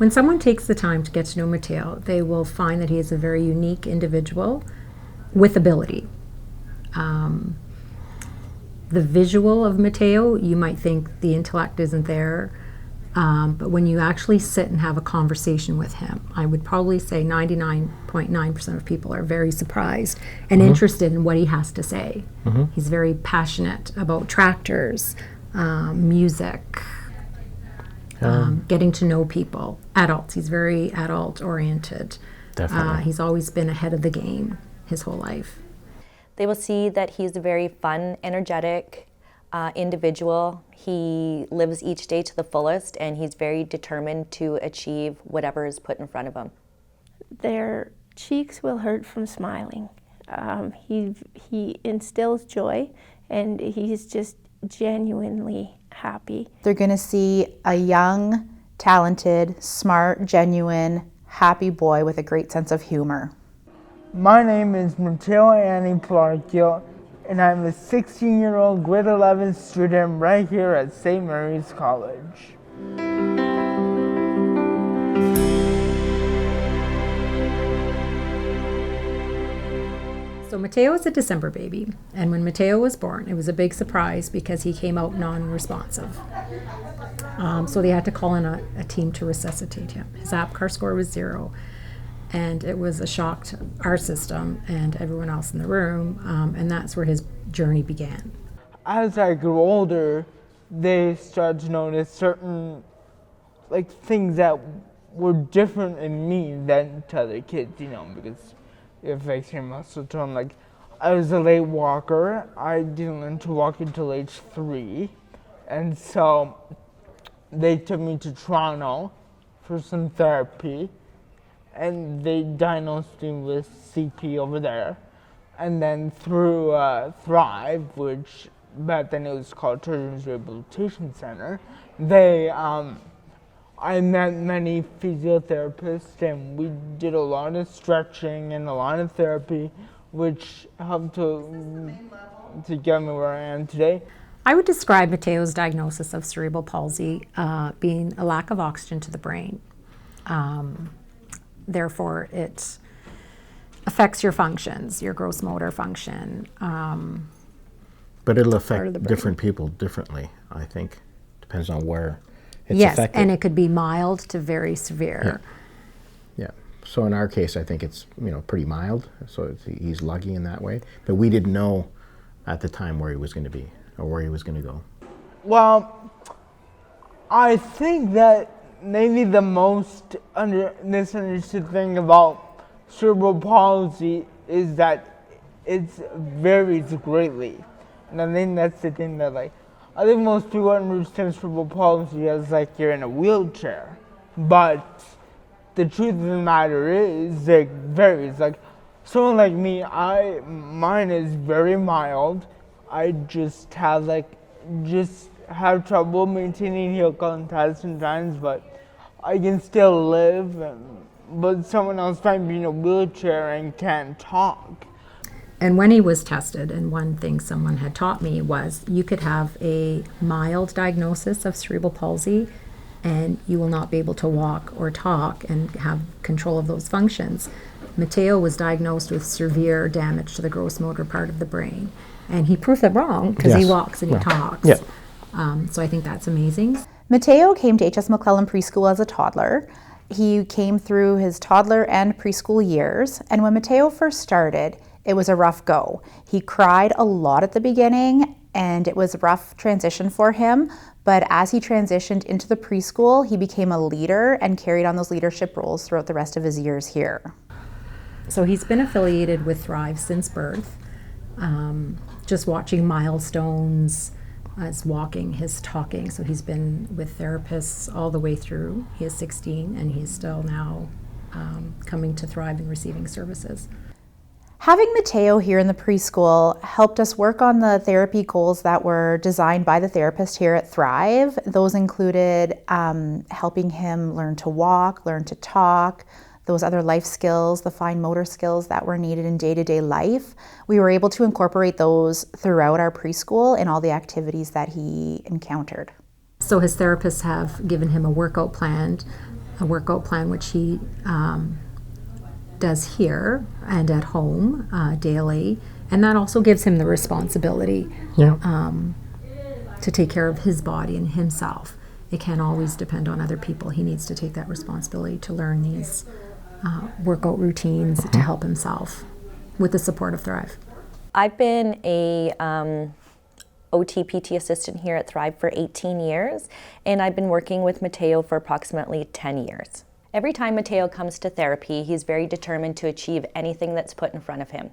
When someone takes the time to get to know Mateo, they will find that he is a very unique individual with ability. The visual of Mateo, you might think the intellect isn't there, but when you actually sit and have a conversation with him, I would probably say 99.9% of people are very surprised and interested in what he has to say. He's very passionate about tractors, music, getting to know people, adults. He's very adult-oriented. Definitely. He's always been ahead of the game his whole life. They will see that he's a very fun, energetic individual. He lives each day to the fullest, and he's very determined to achieve whatever is put in front of him. Their cheeks will hurt from smiling. He instills joy, and he's just genuinely happy. They're going to see a young, talented, smart, genuine, happy boy with a great sense of humor. My name is Matteo Ianni Palarchio, and I'm a 16-year-old grade 11 student right here at St. Mary's College. So Mateo is a December baby, and when Mateo was born, it was a big surprise because he came out non-responsive. So they had to call in a team to resuscitate him. His APGAR score was 0. And it was a shock to our system and everyone else in the room, and that's where his journey began. As I grew older, they started to notice certain things that were different in me than to other kids, because it affects your muscle tone. I was a late walker. I didn't learn to walk until age 3, and so they took me to Toronto for some therapy. And they diagnosed me with CP over there. And then through Thrive, which back then it was called Children's Rehabilitation Center, I met many physiotherapists, and we did a lot of stretching and a lot of therapy, which helped to get me where I am today. I would describe Mateo's diagnosis of cerebral palsy being a lack of oxygen to the brain. Therefore, it affects your functions, your gross motor function. But it'll affect different people differently, I think. Depends on where it's affected. Yes, and it could be mild to very severe. Yeah. So in our case, I think it's pretty mild. So he's lucky in that way. But we didn't know at the time where he was going to be or where he was going to go. Well, I think that maybe the most misunderstood thing about cerebral palsy is that it varies greatly. And I think that's the thing that I think most people understand cerebral palsy as you're in a wheelchair. But the truth of the matter is it varies. Someone like me, mine is very mild. I just have have trouble maintaining heel contact sometimes, but I can still live, but someone else might be in a wheelchair and can't talk. And when he was tested, and one thing someone had taught me was you could have a mild diagnosis of cerebral palsy and you will not be able to walk or talk and have control of those functions. Mateo was diagnosed with severe damage to the gross motor part of the brain, and he proved it wrong because he walks and he talks. Yeah. So I think that's amazing. Mateo came to H.S. McClellan Preschool as a toddler. He came through his toddler and preschool years, and when Mateo first started, it was a rough go. He cried a lot at the beginning, and it was a rough transition for him, but as he transitioned into the preschool, he became a leader and carried on those leadership roles throughout the rest of his years here. So he's been affiliated with Thrive since birth, just watching milestones, his walking, his talking. So he's been with therapists all the way through. He is 16 and he's still now coming to Thrive and receiving services. Having Mateo here in the preschool helped us work on the therapy goals that were designed by the therapist here at Thrive. Those included helping him learn to walk, learn to talk, those other life skills, the fine motor skills that were needed in day-to-day life. We were able to incorporate those throughout our preschool in all the activities that he encountered. So his therapists have given him a workout plan a workout plan which he does here and at home daily, and that also gives him the responsibility to take care of his body and himself. It can't always depend on other people. He needs to take that responsibility to learn these workout routines to help himself with the support of Thrive. I've been a OT-PT assistant here at Thrive for 18 years, and I've been working with Mateo for approximately 10 years. Every time Mateo comes to therapy, he's very determined to achieve anything that's put in front of him.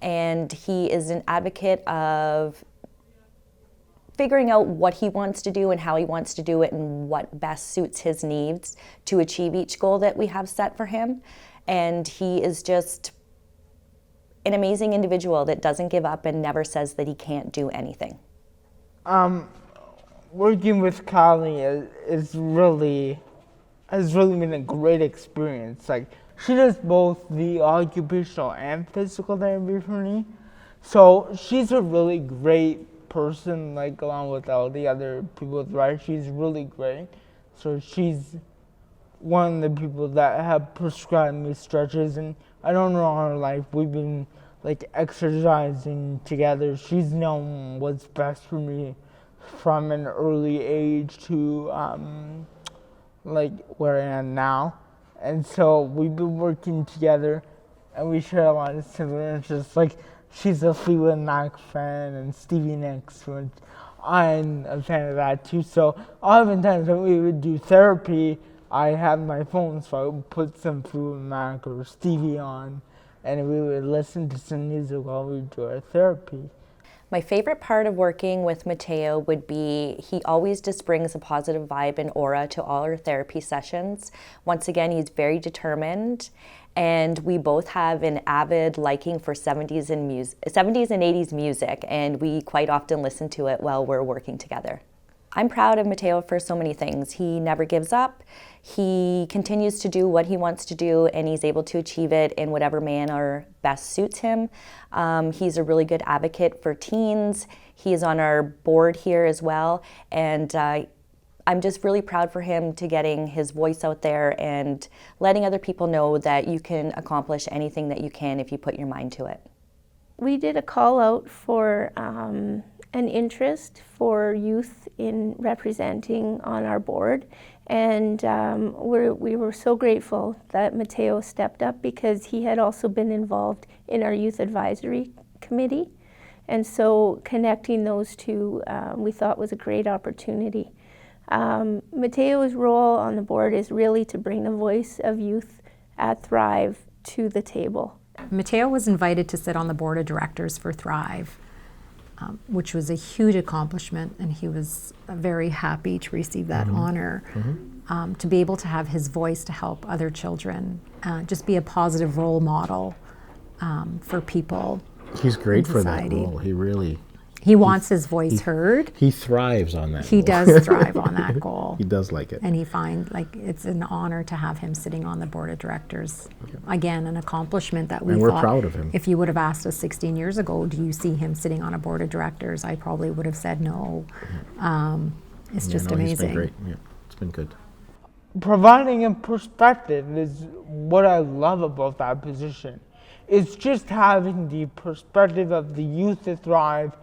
And he is an advocate of figuring out what he wants to do and how he wants to do it and what best suits his needs to achieve each goal that we have set for him. And he is just an amazing individual that doesn't give up and never says that he can't do anything. Working with Kylie has really been a great experience. Like, she does both the occupational and physical therapy for me. So she's a really great person, like, along with all the other people with Thrive. She's really great. So she's one of the people that have prescribed me stretches, and I don't know her life. We've been like exercising together. She's known what's best for me from an early age to like where I am now. And so we've been working together, and we share a lot of similar interests. Like, she's a Fleetwood Mac fan and Stevie Nicks, which I'm a fan of that too. So oftentimes when we would do therapy, I had my phone, so I would put some Fleetwood Mac or Stevie on, and we would listen to some music while we do our therapy. My favorite part of working with Mateo would be he always just brings a positive vibe and aura to all our therapy sessions. Once again, he's very determined, and we both have an avid liking for 70s and 80s music, and we quite often listen to it while we're working together. I'm proud of Mateo for so many things. He never gives up. He continues to do what he wants to do, and he's able to achieve it in whatever manner best suits him. He's a really good advocate for teens. He is on our board here as well, and I'm just really proud for him to getting his voice out there and letting other people know that you can accomplish anything that you can if you put your mind to it. We did a call out for an interest for youth in representing on our board, and we were so grateful that Mateo stepped up, because he had also been involved in our youth advisory committee, and so connecting those two we thought was a great opportunity. Mateo's role on the board is really to bring the voice of youth at Thrive to the table. Mateo was invited to sit on the board of directors for Thrive, which was a huge accomplishment, and he was very happy to receive that honor. To be able to have his voice to help other children, just be a positive role model for people. He's great in for that society. role. He wants his voice heard. He thrives on that He goal. does thrive on that goal. He does like it. And he finds like it's an honor to have him sitting on the board of directors. Again, an accomplishment that we And we're thought, proud of him. if you would have asked us 16 years ago, do you see him sitting on a board of directors? I probably would have said no. It's just no, amazing. He's been great. Yeah, it's been good. Providing a perspective is what I love about that position. It's just having the perspective of the youth that thrive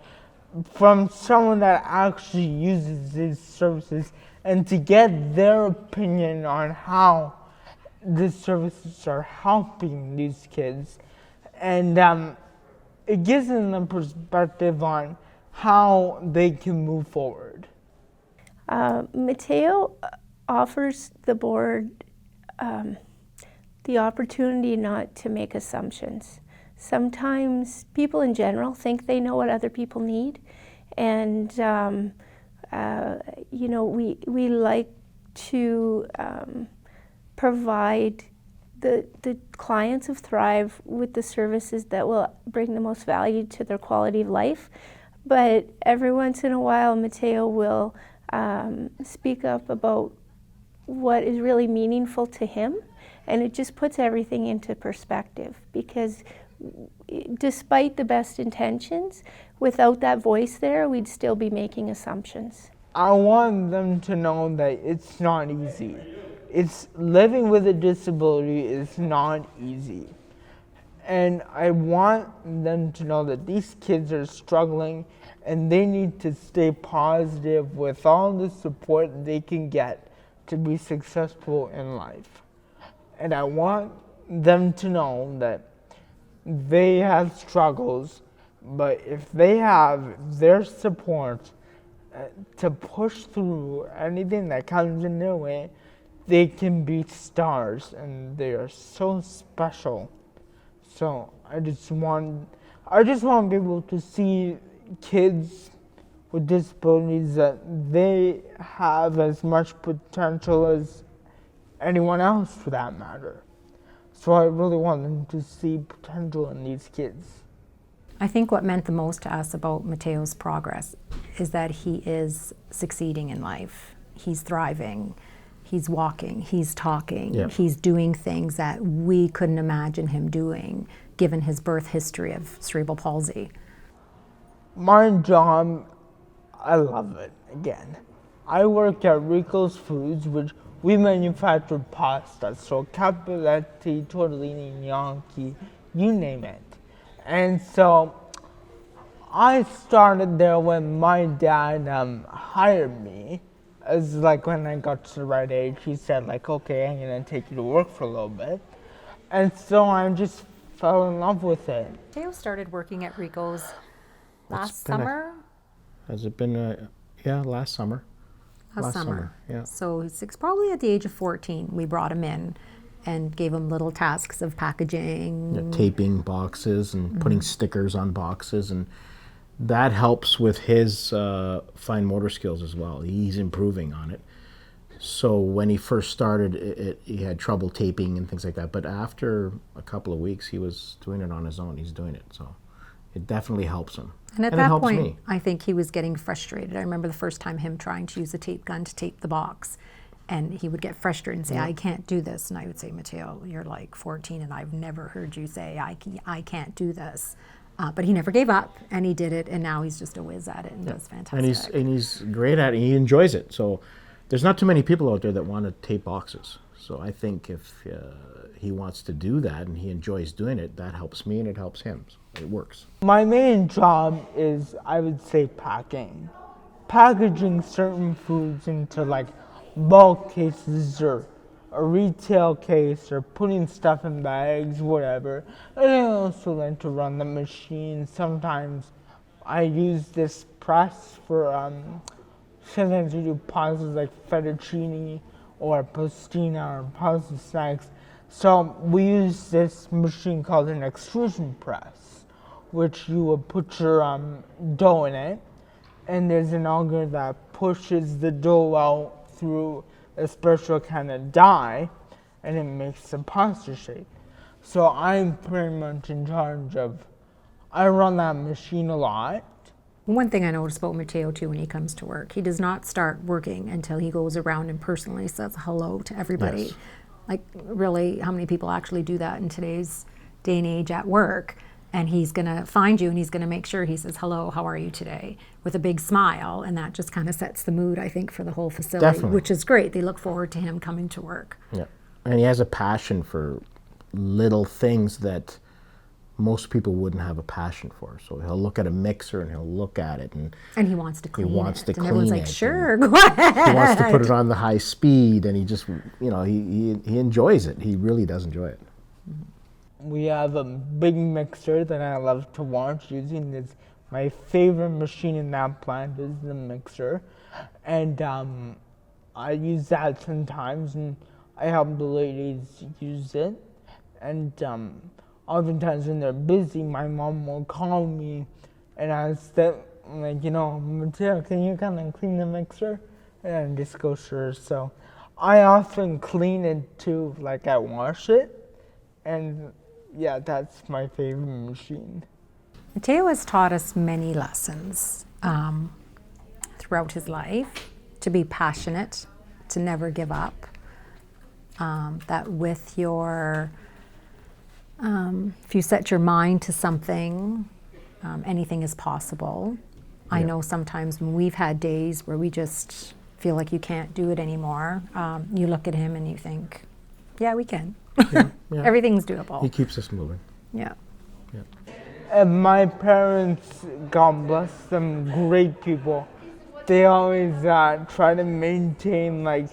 from someone that actually uses these services, and to get their opinion on how these services are helping these kids. And it gives them a perspective on how they can move forward. Mateo offers the board the opportunity not to make assumptions. Sometimes people in general think they know what other people need, and we like to provide the clients of Thrive with the services that will bring the most value to their quality of life. But every once in a while, Mateo will speak up about what is really meaningful to him, and it just puts everything into perspective, because despite the best intentions, without that voice there, we'd still be making assumptions. I want them to know that it's not easy. it's living with a disability is not easy. And I want them to know that these kids are struggling and they need to stay positive with all the support they can get to be successful in life. And I want them to know that they have struggles, but if they have their support to push through anything that comes in their way, they can be stars, and they are so special. So I just want people to see kids with disabilities that they have as much potential as anyone else for that matter. So I really want them to see potential in these kids. I think what meant the most to us about Mateo's progress is that he is succeeding in life. He's thriving. He's walking, he's talking, Yeah. he's doing things that we couldn't imagine him doing given his birth history of cerebral palsy. My job, I love it. Again, I work at Rico's Foods, which we manufacture pasta, so cappelletti, tortellini, gnocchi, you name it. And so I started there when my dad hired me. As like when I got to the right age, he said like, okay, I'm gonna take you to work for a little bit. And so I just fell in love with it. Mateo started working at Rico's last been summer. Has it been, last summer. Last summer. Yeah. So he's probably at the age of 14. We brought him in and gave him little tasks of packaging. Yeah, taping boxes and putting stickers on boxes, and that helps with his fine motor skills as well. He's improving on it. So when he first started, he had trouble taping and things like that. But after a couple of weeks, he was doing it on his own. He's doing it. So it definitely helps him. And at it that helps point, me. I think he was getting frustrated. I remember the first time him trying to use a tape gun to tape the box. And he would get frustrated and say, I can't do this. And I would say, Mateo, you're like 14 and I've never heard you say, I can't do this. But he never gave up, and he did it, and now he's just a whiz at it and does fantastic. And he's great at it. He enjoys it. So there's not too many people out there that want to tape boxes. So I think if he wants to do that and he enjoys doing it, that helps me and it helps him. So it works. My main job is, I would say, packaging certain foods into like bulk cases or a retail case, or putting stuff in bags, whatever. And I also like to run the machine. Sometimes I use this press for, sometimes we do pastas like fettuccine or pastina or pasta snacks. So we use this machine called an extrusion press, which you would put your dough in it, and there's an auger that pushes the dough out through a special kind of die, and it makes a pasta shape. So I'm pretty much in charge of, I run that machine a lot. One thing I notice about Mateo too when he comes to work, he does not start working until he goes around and personally says hello to everybody. Yes. Like really, how many people actually do that in today's day and age at work? And he's gonna find you and he's gonna make sure he says, hello, how are you today? With a big smile, and that just kind of sets the mood, I think, for the whole facility, Definitely. which is great. They look forward to him coming to work. Yeah. And he has a passion for little things that most people wouldn't have a passion for. So he'll look at a mixer and he'll look at it, and he wants to clean it. wants to and everyone's clean like, it, sure, go ahead. he wants to put it on the high speed, and he just, he enjoys it. He really does enjoy it. We have a big mixer that I love to watch using. This my favorite machine in that plant is the mixer, and I use that sometimes, and I help the ladies use it. And oftentimes when they're busy, my mom will call me and ask them, like, Mateo, can you come and clean the mixer? And I just go, sure. So I often clean it too, like I wash it, and yeah, that's my favorite machine. Mateo has taught us many lessons throughout his life, to be passionate, to never give up, that with your, if you set your mind to something, anything is possible. I know sometimes when we've had days where we just feel like you can't do it anymore, you look at him and you think, yeah, we can. Yeah. Everything's doable. He keeps us moving. Yeah. And my parents, God bless them, great people. They always try to maintain, like,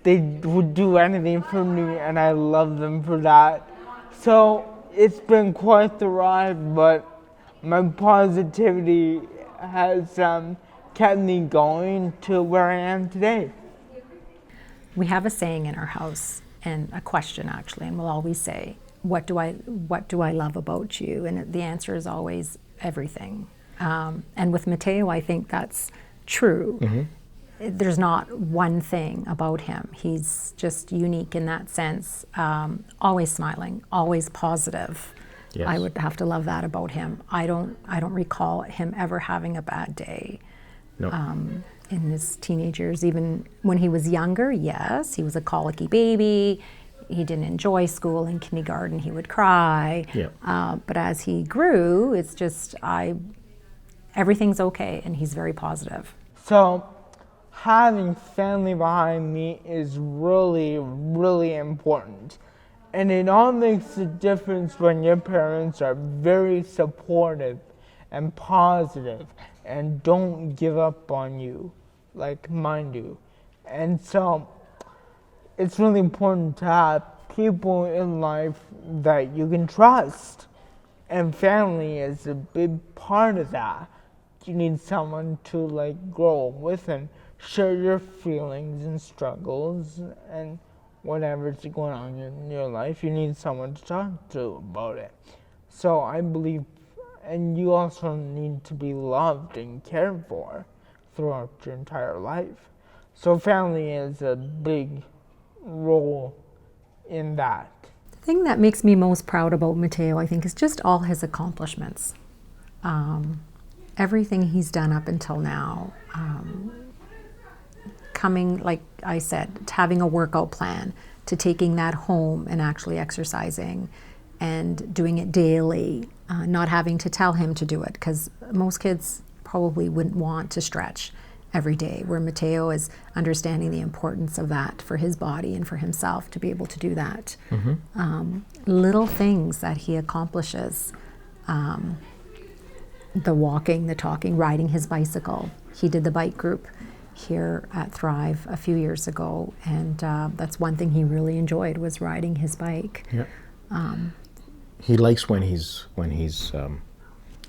they would do anything for me, and I love them for that. So it's been quite the ride, but my positivity has kept me going to where I am today. We have a saying in our house, and a question actually, and we'll always say, what do I love about you? And the answer is always everything. And with Mateo, I think that's true. Mm-hmm. There's not one thing about him. He's just unique in that sense. Always smiling, always positive. Yes. I would have to love that about him. I don't recall him ever having a bad day. No. In his teenage years, even when he was younger, yes, he was a colicky baby. He didn't enjoy school. In kindergarten, he would cry. Yeah. But as he grew, it's just everything's okay, and he's very positive. So having family behind me is really, really important. And it all makes a difference when your parents are very supportive and positive and don't give up on you like mine do. And so it's really important to have people in life that you can trust. And family is a big part of that. You need someone to like grow with and share your feelings and struggles and whatever's going on in your life. You need someone to talk to about it. So I believe, and you also need to be loved and cared for throughout your entire life. So family is a big role in that. The thing that makes me most proud about Mateo, I think, is just all his accomplishments. Everything he's done up until now, coming, like I said, to having a workout plan, to taking that home and actually exercising and doing it daily, not having to tell him to do it, because most kids probably wouldn't want to stretch every day, where Mateo is understanding the importance of that for his body and for himself to be able to do that. Mm-hmm. Little things that he accomplishes, the walking, the talking, riding his bicycle. He did the bike group here at Thrive a few years ago, and that's one thing he really enjoyed, was riding his bike. Yeah. He likes when he's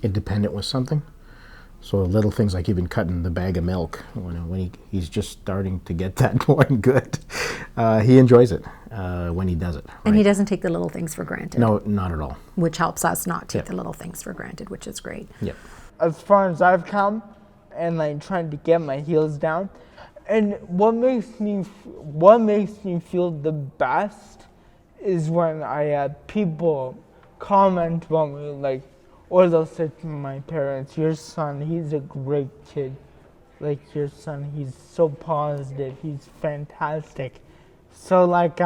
independent with something. So little things like even cutting the bag of milk when he's just starting to get that going good. He enjoys it when he does it. Right? And he doesn't take the little things for granted. No, not at all. Which helps us not take the little things for granted, which is great. Yep. As far as I've come, and like trying to get my heels down, and what makes me feel the best is when I have people comment about me, like, or they'll say to my parents, "Your son, he's a great kid. Like, your son, he's so positive. He's fantastic." So like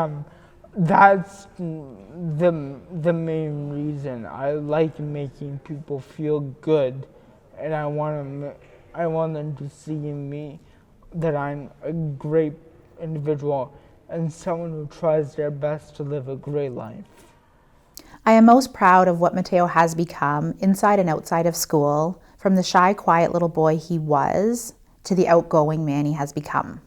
that's the main reason I like making people feel good, and I want them to see in me that I'm a great individual and someone who tries their best to live a great life. I am most proud of what Mateo has become inside and outside of school, from the shy, quiet little boy he was to the outgoing man he has become.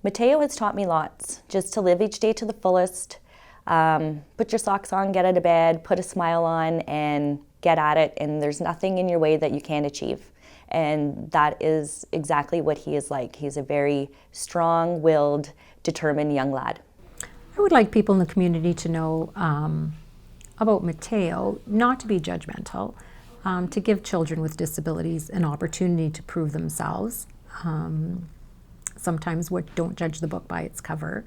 Mateo has taught me lots, just to live each day to the fullest. Put your socks on, get out of bed, put a smile on, and get at it. And there's nothing in your way that you can't achieve. And that is exactly what he is like. He's a very strong-willed, determined young lad. I would like people in the community to know about Mateo, not to be judgmental, to give children with disabilities an opportunity to prove themselves. Sometimes don't judge the book by its cover.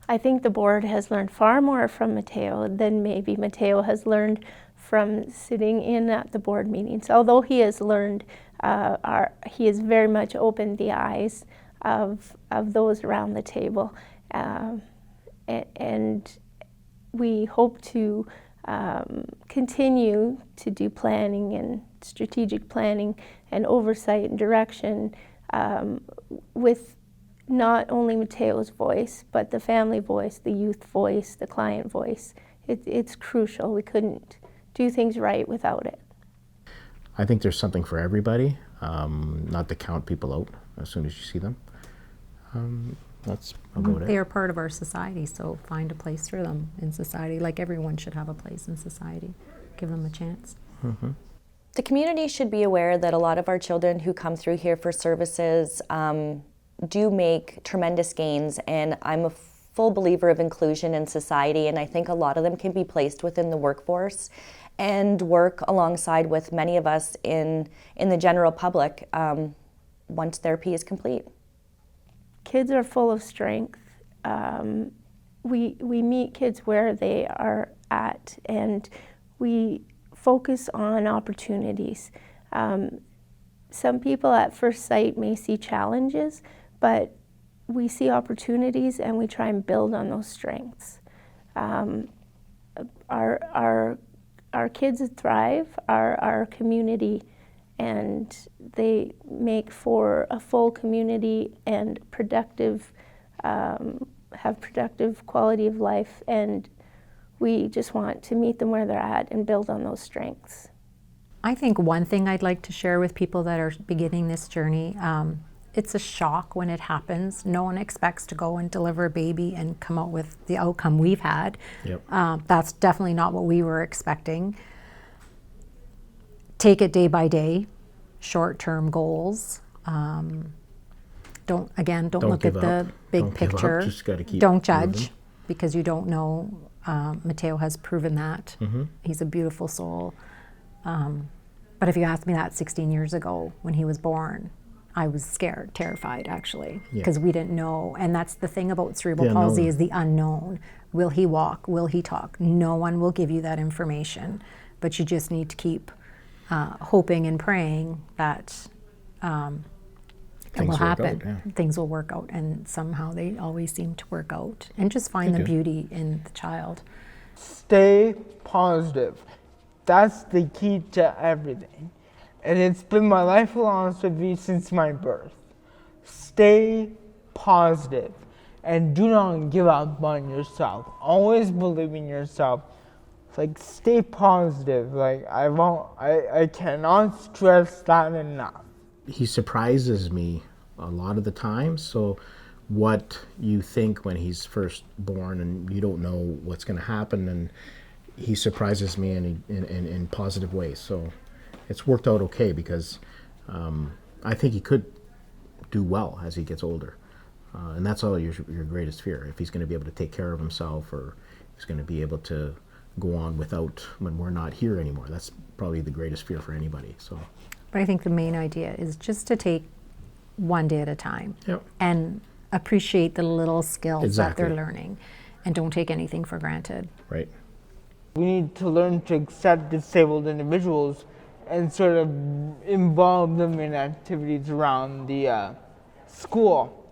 I think the board has learned far more from Mateo than maybe Mateo has learned from sitting in at the board meetings. Although he has learned, he has very much opened the eyes of those around the table. And we hope to continue to do planning and strategic planning and oversight and direction with not only Mateo's voice, but the family voice, the youth voice, the client voice. It's crucial. We couldn't do things right without it. I think there's something for everybody, not to count people out as soon as you see them. That's about it. They are part of our society, so find a place for them in society. Like everyone should have a place in society. Give them a chance. The community should be aware that a lot of our children who come through here for services do make tremendous gains, and I'm a full believer of inclusion in society, and I think a lot of them can be placed within the workforce and work alongside with many of us in the general public once therapy is complete. Kids are full of strength. We meet kids where they are at, and we focus on opportunities. Some people at first sight may see challenges, but we see opportunities and we try and build on those strengths. Our kids thrive, our community, and they make for a full community and productive, have productive quality of life, and we just want to meet them where they're at and build on those strengths. I think one thing I'd like to share with people that are beginning this journey, it's a shock when it happens. No one expects to go and deliver a baby and come out with the outcome we've had. Yep. That's definitely not what we were expecting. Take it day by day, short-term goals. Don't look at give the up. big Don't give up. picture. Just gotta keep Don't judge moving. because you don't know. Mateo has proven that. He's a beautiful soul. But if you asked me that 16 years ago when he was born, I was scared, terrified actually, because we didn't know. And that's the thing about cerebral palsy is the unknown. Will he walk? Will he talk? No one will give you that information, but you just need to keep hoping and praying that it will happen. Things will work out, and somehow they always seem to work out. And just find the beauty in the child. Stay positive. That's the key to everything. And it's been my life philosophy since my birth. Stay positive and do not give up on yourself. Always believe in yourself. Like, stay positive. Like, I cannot stress that enough. He surprises me a lot of the time. So what you think when he's first born and you don't know what's going to happen, and he surprises me in positive ways. So it's worked out okay because I think he could do well as he gets older. And that's all your greatest fear. If he's going to be able to take care of himself, or he's going to be able to go on without when we're not here anymore. That's probably the greatest fear for anybody. So, but I think the main idea is just to take one day at a time and appreciate the little skills that they're learning, and don't take anything for granted. Right. We need to learn to accept disabled individuals and sort of involve them in activities around the school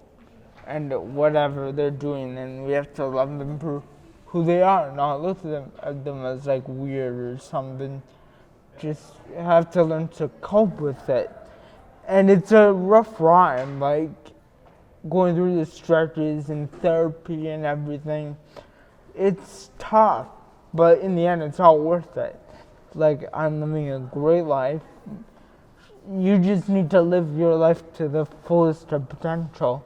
and whatever they're doing, and we have to love them for who they are, not look at them as like weird or something. Just have to learn to cope with it. And it's a rough ride, like going through the stretches and therapy and everything. It's tough, but in the end, it's all worth it. Like, I'm living a great life. You just need to live your life to the fullest of potential.